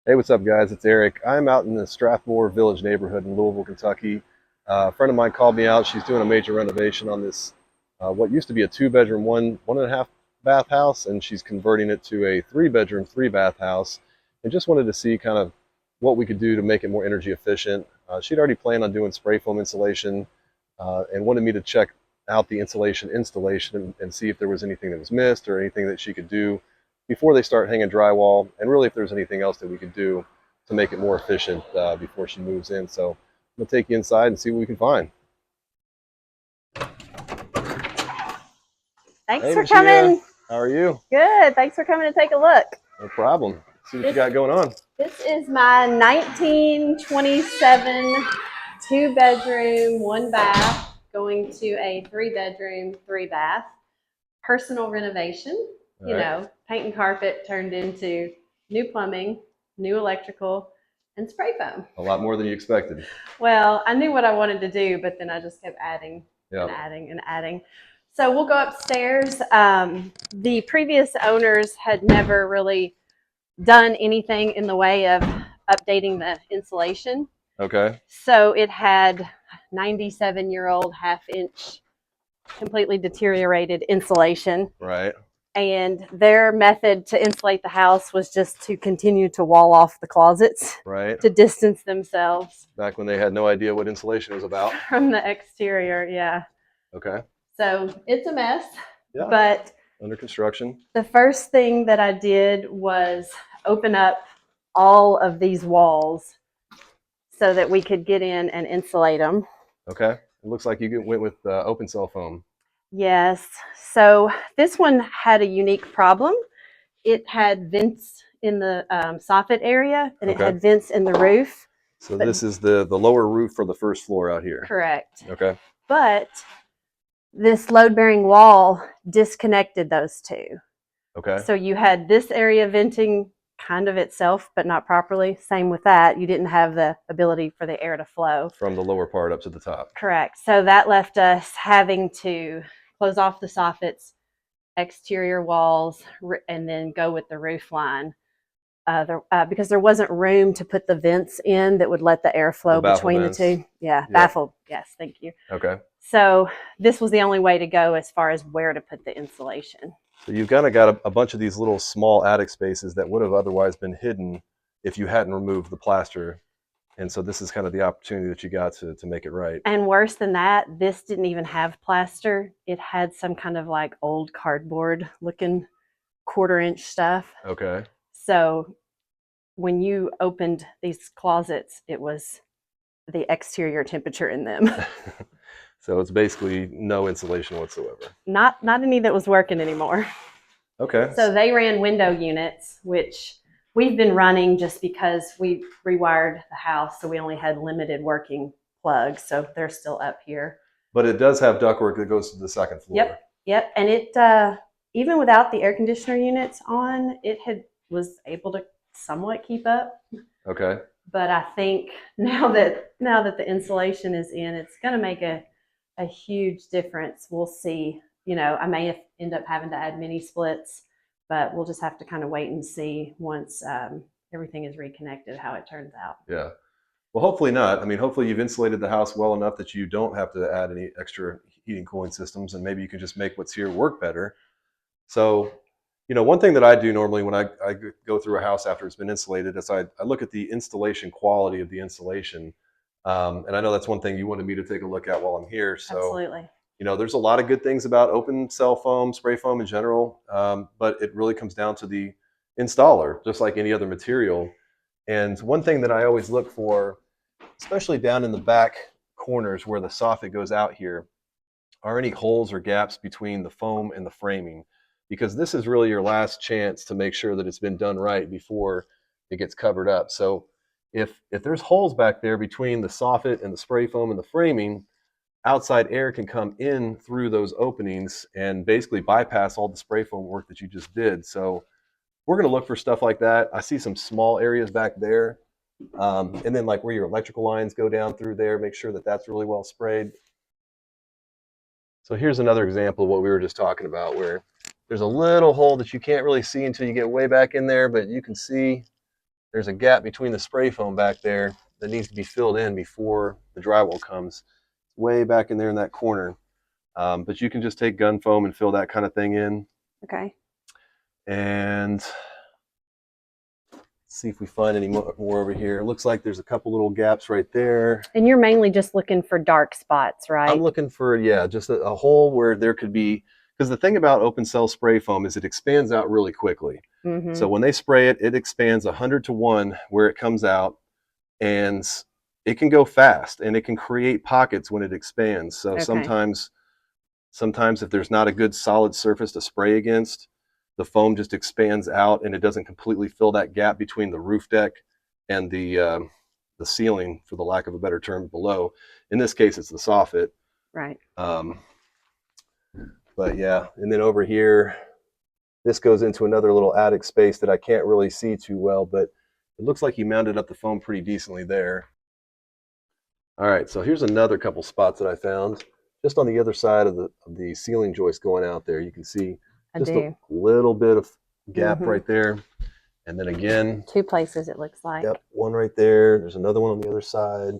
Hey, what's up, guys? It's Eric. I'm out in the Strathmore Village neighborhood in Louisville, Kentucky. A friend of mine called me out. She's doing a major renovation on this, what used to be a two-bedroom, one and a half bath house, and she's converting it to a three-bedroom, three-bath house. And just wanted to see kind of what we could do to make it more energy efficient. She'd already planned on doing spray foam insulation, and wanted me to check out the insulation installation and see if there was anything that was missed or anything that she could do before they start hanging drywall, and really if there's anything else that we could do to make it more efficient before she moves in. So I'm gonna take you inside and see what we can find. Thanks Hey, for Machia, coming. how are you? Good. Thanks for coming to take a look. No problem. See what you got going on. This is my 1927 two-bedroom, one bath, going to a three-bedroom, three-bath personal renovation. All You right. know, paint and carpet turned into new plumbing, new electrical, and spray foam. A lot more than you expected. Well, I knew what I wanted to do, but then I just kept adding and adding and adding. So we'll go upstairs. The previous owners had never really done anything in the way of updating the insulation. Okay. So it had 97-year-old half-inch completely deteriorated insulation. Right. And their method to insulate the house was just to continue to wall off the closets, Right. to distance themselves Back when they had no idea what insulation was about. from the exterior. Yeah. Okay. So it's a mess. Yeah. But Under construction. the first thing that I did was open up all of these walls so that we could get in and insulate them. Okay. It looks like you went with open cell foam. Yes. So this one had a unique problem. It had vents in the soffit area, and it had vents in the roof. So this is the lower roof for the first floor out here. Correct. Okay. But this load-bearing wall disconnected those two. Okay. So you had this area venting kind of itself, but not properly. Same with that. You didn't have the ability for the air to flow. From the lower part up to the top. Correct. So that left us having to close off the soffits, exterior walls, and then go with the roof line. Because there wasn't room to put the vents in that would let the air flow between the two. Yeah, yep. Baffled. Yes, thank you. Okay. So this was the only way to go as far as where to put the insulation. So you've kind of got a bunch of these little small attic spaces that would have otherwise been hidden if you hadn't removed the plaster. And so this is kind of the opportunity that you got to make it right. And worse than that, this didn't even have plaster. It had some kind of like old cardboard looking quarter-inch stuff. Okay. So when you opened these closets, it was the exterior temperature in them. So it's basically no insulation whatsoever. Not any that was working anymore. Okay. So they ran window units, which we've been running just because we rewired the house, so we only had limited working plugs. So they're still up here. But it does have ductwork that goes to the second floor. Yep. And it even without the air conditioner units on, it was able to somewhat keep up. Okay. But I think now that the insulation is in, it's going to make a huge difference. We'll see. You know, I may end up having to add mini splits, but we'll just have to kind of wait and see once everything is reconnected how it turns out. Yeah. Well, hopefully not. I mean, hopefully you've insulated the house well enough that you don't have to add any extra heating cooling systems, and maybe you can just make what's here work better. So, you know, one thing that I do normally when I go through a house after it's been insulated is I look at the installation quality of the insulation. And I know that's one thing you wanted me to take a look at while I'm here. So, absolutely. You know, there's a lot of good things about open cell foam, spray foam in general, but it really comes down to the installer, just like any other material. And one thing that I always look for, especially down in the back corners where the soffit goes out here, are any holes or gaps between the foam and the framing, because this is really your last chance to make sure that it's been done right before it gets covered up. So if there's holes back there between the soffit and the spray foam and the framing, outside air can come in through those openings and basically bypass all the spray foam work that you just did. So we're going to look for stuff like that. I see some small areas back there. And then like where your electrical lines go down through there, make sure that that's really well sprayed. So here's another example of what we were just talking about, where there's a little hole that you can't really see until you get way back in there, but you can see there's a gap between the spray foam back there that needs to be filled in before the drywall comes. Way back in there in that corner. But you can just take gun foam and fill that kind of thing in. Okay. And see if we find any more over here. It looks like there's a couple little gaps right there. And you're mainly just looking for dark spots, right? I'm looking for, yeah, just a hole where there could be, because the thing about open cell spray foam is it expands out really quickly. So when they spray it, it expands 100 to 1 where it comes out, and it can go fast and it can create pockets when it expands. So sometimes if there's not a good solid surface to spray against, the foam just expands out and it doesn't completely fill that gap between the roof deck and the ceiling, for the lack of a better term, below. In this case, it's the soffit. Right. But yeah, and then over here, this goes into another little attic space that I can't really see too well, but it looks like he mounted up the foam pretty decently there. All right, so here's another couple spots that I found just on the other side of the ceiling joist going out there. You can see just a little bit of gap right there. And then again, 2 places it looks like. Yep, one right there. There's another one on the other side.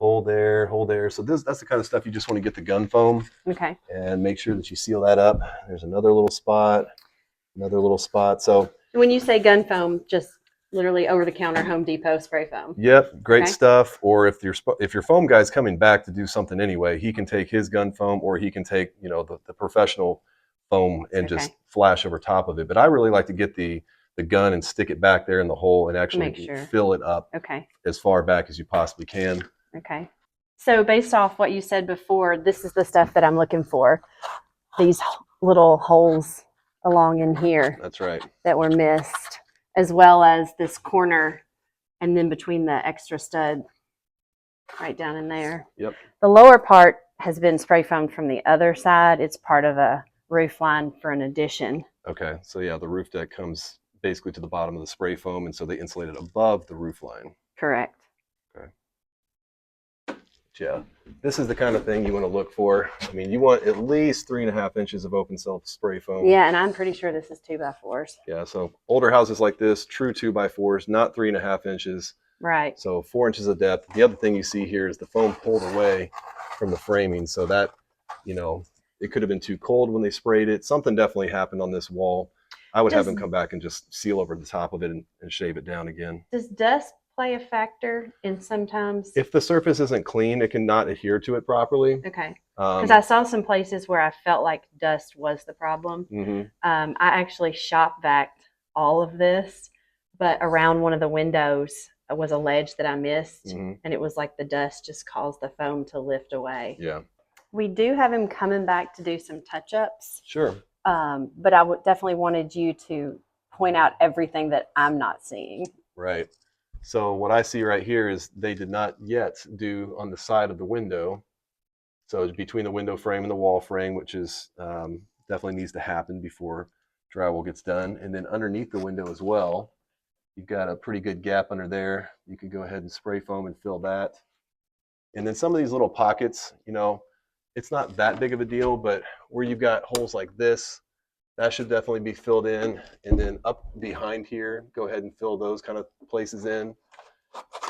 Hole there, hole there. So that's the kind of stuff you just want to get the gun foam. Okay. And make sure that you seal that up. There's another little spot, another little spot. So when you say gun foam, just literally over-the-counter Home Depot spray foam. Yep, great stuff. Or if your foam guy's coming back to do something anyway, he can take his gun foam, or he can take the professional foam and just flash over top of it. But I really like to get the gun and stick it back there in the hole and actually fill it up as far back as you possibly can. Okay. So based off what you said before, this is the stuff that I'm looking for. These little holes along in here. That's right. That were missed, as well as this corner and then between the extra stud right down in there. Yep. The lower part has been spray foamed from the other side. It's part of a roof line for an addition. Okay. So yeah, the roof deck comes basically to the bottom of the spray foam, and so they insulate it above the roof line. Correct. Okay. Yeah, this is the kind of thing you want to look for. I mean, you want at least 3.5 inches of open cell spray foam. Yeah, and I'm pretty sure this is 2x4s. Yeah, so older houses like this, true 2x4s, not 3.5 inches. Right. So 4 inches of depth. The other thing you see here is the foam pulled away from the framing, so that, it could have been too cold when they sprayed it. Something definitely happened on this wall. I would have them come back and just seal over the top of it and shave it down again. Does dust play a factor in sometimes? If the surface isn't clean, it can not adhere to it properly. Okay. Because I saw some places where I felt like dust was the problem. I actually shop vacked all of this, but around one of the windows was a ledge that I missed, and it was like the dust just caused the foam to lift away. Yeah. We do have him coming back to do some touch-ups. Sure. But I definitely wanted you to point out everything that I'm not seeing. Right. So what I see right here is they did not yet do on the side of the window. So between the window frame and the wall frame, which is definitely needs to happen before drywall gets done. And then underneath the window as well, you've got a pretty good gap under there. You can go ahead and spray foam and fill that. And then some of these little pockets, it's not that big of a deal, but where you've got holes like this, that should definitely be filled in. And then up behind here, go ahead and fill those kind of places in.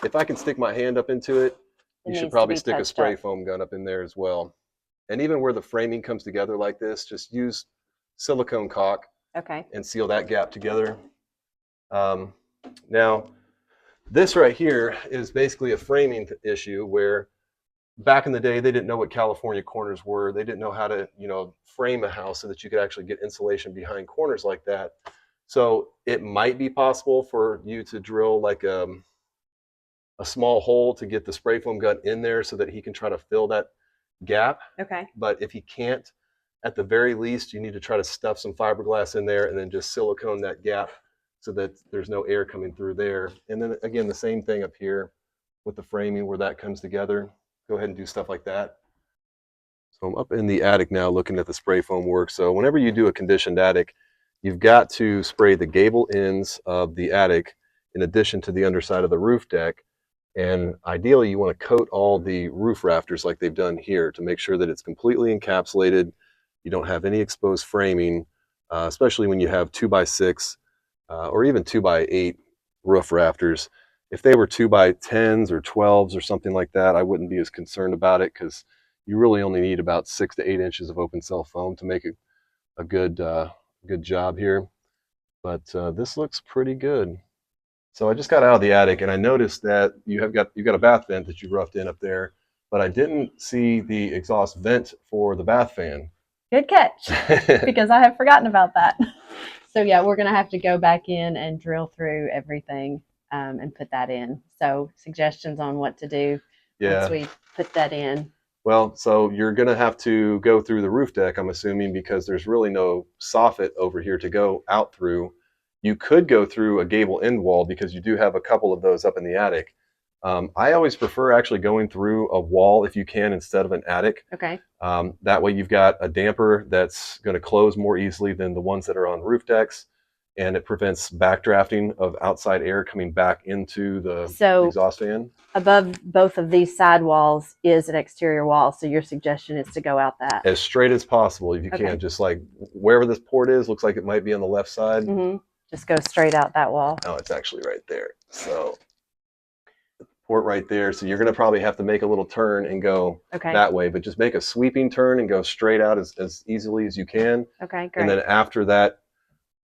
If I can stick my hand up into it, you should probably stick a spray foam gun up in there as well. And even where the framing comes together like this, just use silicone caulk and seal that gap together. Now, this right here is basically a framing issue where back in the day, they didn't know what California corners were. They didn't know how to, frame a house so that you could actually get insulation behind corners like that. So it might be possible for you to drill like a small hole to get the spray foam gun in there so that he can try to fill that gap. Okay. But if he can't, at the very least, you need to try to stuff some fiberglass in there and then just silicone that gap so that there's no air coming through there. And then again, the same thing up here with the framing where that comes together. Go ahead and do stuff like that. So I'm up in the attic now looking at the spray foam work. So whenever you do a conditioned attic, you've got to spray the gable ends of the attic in addition to the underside of the roof deck. And ideally, you want to coat all the roof rafters like they've done here to make sure that it's completely encapsulated. You don't have any exposed framing, especially when you have 2x6 or even 2x8 roof rafters. If they were 2x10s or 12s or something like that, I wouldn't be as concerned about it because you really only need about 6 to 8 inches of open cell foam to make a good job here. But this looks pretty good. So I just got out of the attic and I noticed that you've got a bath vent that you roughed in up there, but I didn't see the exhaust vent for the bath fan. Good catch, because I have forgotten about that. So yeah, we're gonna have to go back in and drill through everything and put that in. So suggestions on what to do once we put that in. Well, so you're going to have to go through the roof deck, I'm assuming, because there's really no soffit over here to go out through. You could go through a gable end wall because you do have a couple of those up in the attic. I always prefer actually going through a wall if you can instead of an attic. Okay. That way you've got a damper that's going to close more easily than the ones that are on roof decks, and it prevents backdrafting of outside air coming back into the exhaust fan. Above both of these side walls is an exterior wall, so your suggestion is to go out that as straight as possible if you can. Just like wherever this port is, looks like it might be on the left side. Just go straight out that wall. Oh, it's actually right there. So port right there. So you're going to probably have to make a little turn and go that way, but just make a sweeping turn and go straight out as easily as you can. Okay, great. And then after that,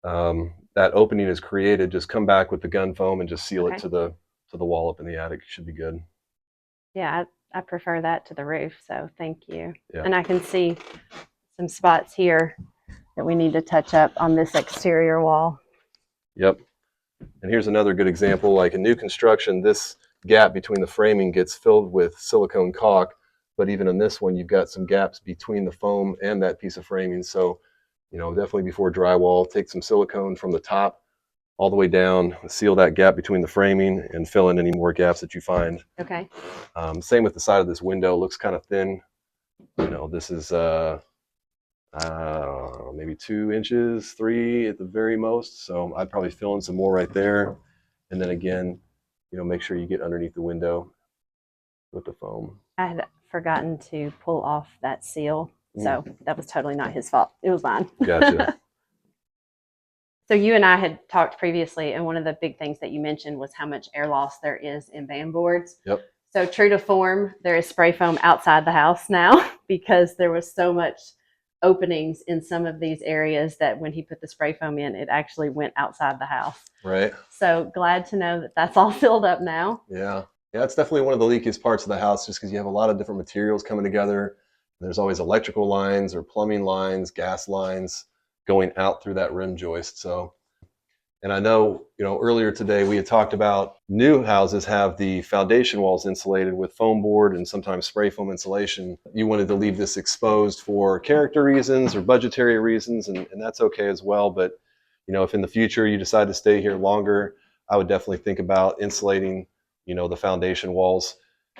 that opening is created, just come back with the gun foam and just seal it to the wall up in the attic. Should be good. Yeah, I prefer that to the roof, so thank you. Yeah. And I can see some spots here that we need to touch up on this exterior wall. Yep. And here's another good example. Like in new construction, this gap between the framing gets filled with silicone caulk, but even in this one, you've got some gaps between the foam and that piece of framing. So, definitely before drywall, take some silicone from the top all the way down, seal that gap between the framing, and fill in any more gaps that you find. Okay. Same with the side of this window. Looks kind of thin. This is maybe 2 inches, 3 at the very most. So I'd probably fill in some more right there. And then again, make sure you get underneath the window with the foam. I had forgotten to pull off that seal. So that was totally not his fault. It was mine. Gotcha. So you and I had talked previously, and one of the big things that you mentioned was how much air loss there is in band boards. Yep. So true to form, there is spray foam outside the house now because there was so much openings in some of these areas that when he put the spray foam in, it actually went outside the house. Right. So glad to know that that's all filled up now. Yeah. Yeah, it's definitely one of the leakiest parts of the house just because you have a lot of different materials coming together. There's always electrical lines or plumbing lines, gas lines going out through that rim joist. So, and I know, earlier today we had talked about new houses have the foundation walls insulated with foam board and sometimes spray foam insulation. You wanted to leave this exposed for character reasons or budgetary reasons, and that's okay as well. But, if in the future you decide to stay here longer, I would definitely think about insulating, the foundation walls.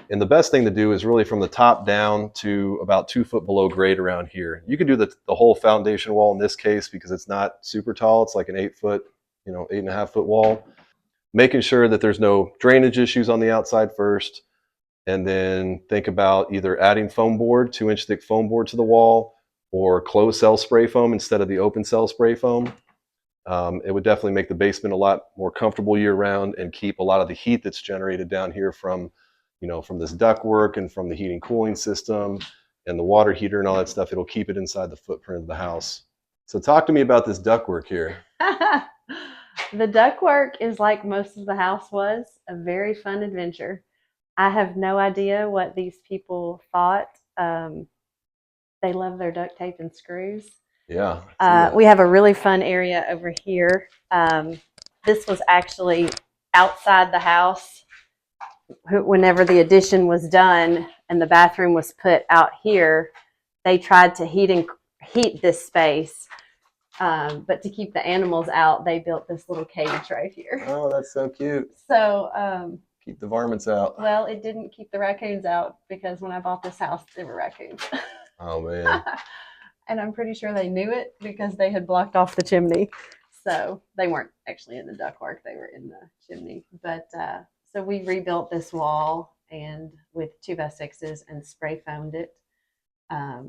And the best thing to do is really from the top down to about 2 foot below grade around here. You could do the whole foundation wall in this case because it's not super tall. It's like an 8 foot, 8.5 foot wall. Making sure that there's no drainage issues on the outside first. And then think about either adding foam board, 2-inch thick foam board to the wall, or closed cell spray foam instead of the open cell spray foam. It would definitely make the basement a lot more comfortable year round and keep a lot of the heat that's generated down here from this ductwork and from the heating cooling system and the water heater and all that stuff. It'll keep it inside the footprint of the house. So talk to me about this ductwork here. The ductwork is like most of the house was, a very fun adventure. I have no idea what these people thought. They love their duct tape and screws. Yeah. We have a really fun area over here. This was actually outside the house. Whenever the addition was done and the bathroom was put out here, they tried to heat this space. But to keep the animals out, they built this little cage right here. Oh, that's so cute. So keep the varmints out. Well, it didn't keep the raccoons out because when I bought this house, there were raccoons. Oh, man. And I'm pretty sure they knew it because they had blocked off the chimney. So they weren't actually in the ductwork, they were in the chimney. But so we rebuilt this wall and with 2x6s and spray foamed it.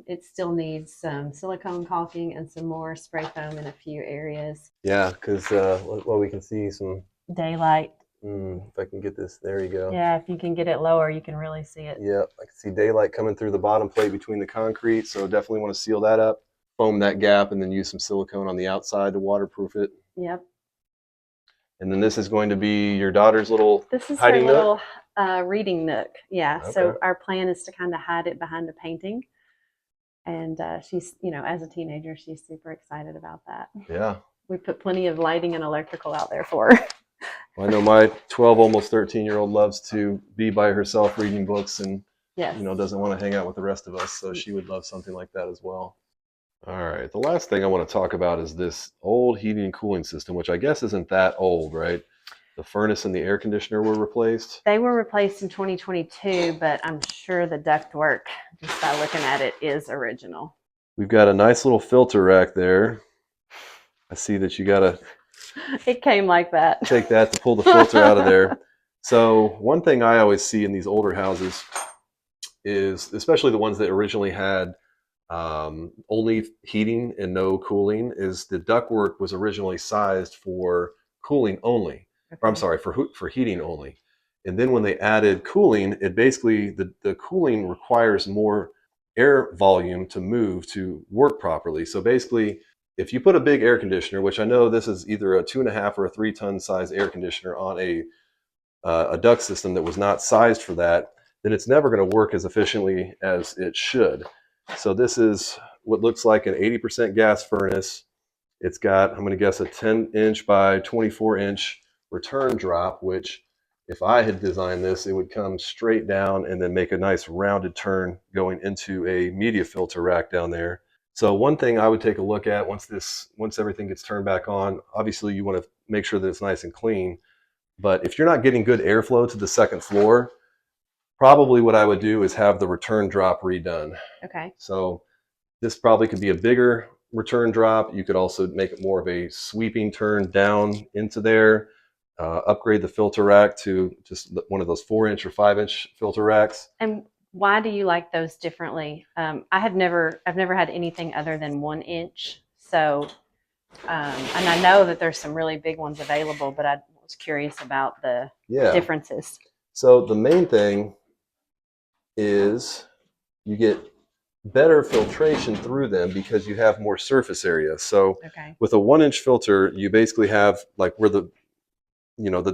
It still needs some silicone caulking and some more spray foam in a few areas. Yeah, because we can see some daylight. If I can get this, there you go. Yeah, if you can get it lower, you can really see it. Yeah, I can see daylight coming through the bottom plate between the concrete, so definitely want to seal that up, foam that gap, and then use some silicone on the outside to waterproof it. Yep. And then this is going to be your daughter's little This is her hiding nook? little reading nook. Yeah. Okay. So our plan is to kind of hide it behind a painting. And she's, as a teenager, she's super excited about that. Yeah. We put plenty of lighting and electrical out there for her. Well, I know my 12, almost 13-year-old loves to be by herself reading books and, Yes. doesn't want to hang out with the rest of us. So she would love something like that as well. All right. The last thing I want to talk about is this old heating and cooling system, which I guess isn't that old, right? The furnace and the air conditioner were replaced. They were replaced in 2022, but I'm sure the ductwork, just by looking at it, is original. We've got a nice little filter rack there. I see that you got to It came like that. take that to pull the filter out of there. So one thing I always see in these older houses is, especially the ones that originally had only heating and no cooling, is the ductwork was originally sized for cooling only. Okay. Or I'm sorry, for heating only. And then when they added cooling, it basically, the cooling requires more air volume to move to work properly. So basically, if you put a big air conditioner, which I know this is either a 2.5 or a 3-ton size air conditioner on a duct system that was not sized for that, then it's never going to work as efficiently as it should. So this is what looks like an 80% gas furnace. It's got, I'm going to guess, a 10-inch by 24-inch return drop, which if I had designed this, it would come straight down and then make a nice rounded turn going into a media filter rack down there. So one thing I would take a look at once everything gets turned back on, obviously you want to make sure that it's nice and clean. But if you're not getting good airflow to the second floor, probably what I would do is have the return drop redone. Okay. So this probably could be a bigger return drop. You could also make it more of a sweeping turn down into there. Upgrade the filter rack to just one of those 4-inch or 5-inch filter racks. And why do you like those differently? I've never had anything other than 1-inch. So, and I know that there's some really big ones available, but I was curious about the differences. So the main thing is you get better filtration through them because you have more surface area. So with a 1-inch filter, you basically have like where the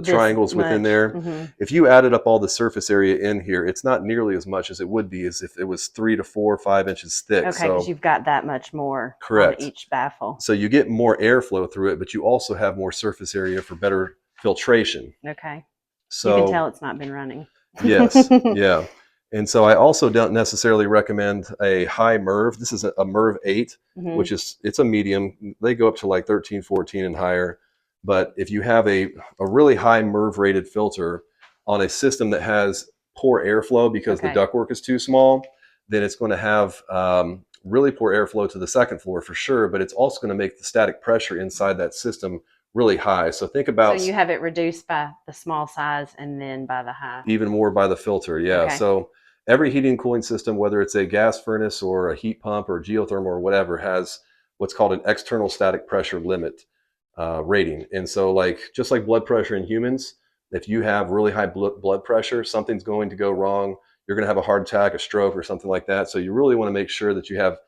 triangles within there. Mm-hmm. If you added up all the surface area in here, it's not nearly as much as it would be as if it was 3 to 4 or 5 inches thick. Okay, because you've got that much more correct on each baffle. So you get more airflow through it, but you also have more surface area for better filtration. Okay. So you can tell it's not been running. Yes. Yeah. And so I also don't necessarily recommend a high MERV. This is a MERV 8, mm-hmm. which it's a medium. They go up to like 13, 14 and higher. But if you have a really high MERV rated filter on a system that has poor airflow because the ductwork is too small, then it's going to have really poor airflow to the second floor for sure. But it's also going to make the static pressure inside that system really high. So think about... So you have it reduced by the small size and then by the high. Even more by the filter, yeah. Okay. So every heating and cooling system, whether it's a gas furnace or a heat pump or geothermal or whatever, has what's called an external static pressure limit rating. And so just like blood pressure in humans, if you have really high blood pressure, something's going to go wrong. You're going to have a heart attack, a stroke, or something like that. So you really want to make sure that you have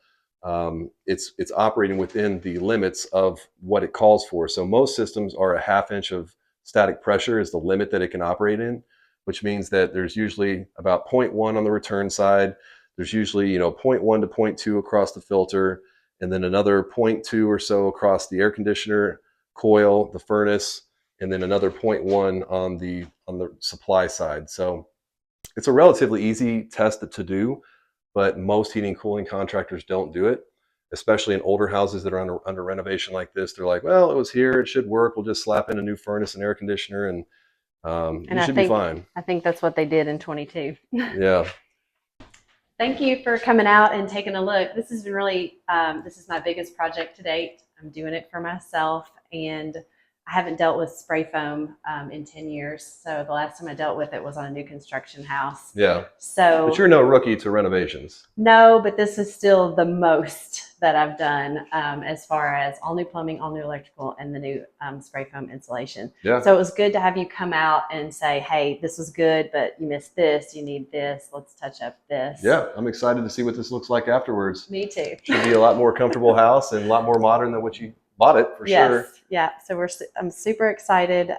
it's operating within the limits of what it calls for. So most systems are a 1/2 inch of static pressure is the limit that it can operate in, which means that there's usually about 0.1 on the return side. There's usually 0.1 to 0.2 across the filter, and then another 0.2 or so across the air conditioner coil, the furnace, and then another 0.1 on the supply side. So it's a relatively easy test to do, but most heating and cooling contractors don't do it, especially in older houses that are under renovation like this. They're like, well, it was here, it should work. We'll just slap in a new furnace and air conditioner and you should be fine. I think that's what they did in 22. Yeah. Thank you for coming out and taking a look. This has been really, this is my biggest project to date. I'm doing it for myself, and I haven't dealt with spray foam in 10 years. So the last time I dealt with it was on a new construction house. Yeah. So, but you're no rookie to renovations. No, but this is still the most that I've done as far as all new plumbing, all new electrical, and the new spray foam insulation. Yeah. So it was good to have you come out and say, hey, this was good, but you missed this, you need this, let's touch up this. Yeah, I'm excited to see what this looks like afterwards. Me too. Should be a lot more comfortable house and a lot more modern than what you bought it for sure. Yeah. So I'm super excited.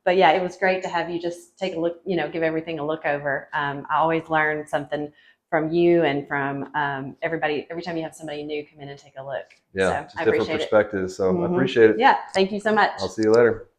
But yeah, it was great to have you just take a look, give everything a look over. I always learn something from you and from everybody. Every time you have somebody new come in and take a look. Yeah, so just I different appreciate perspectives. So I Mhm. appreciate it. Yeah, thank you so much. I'll see you later.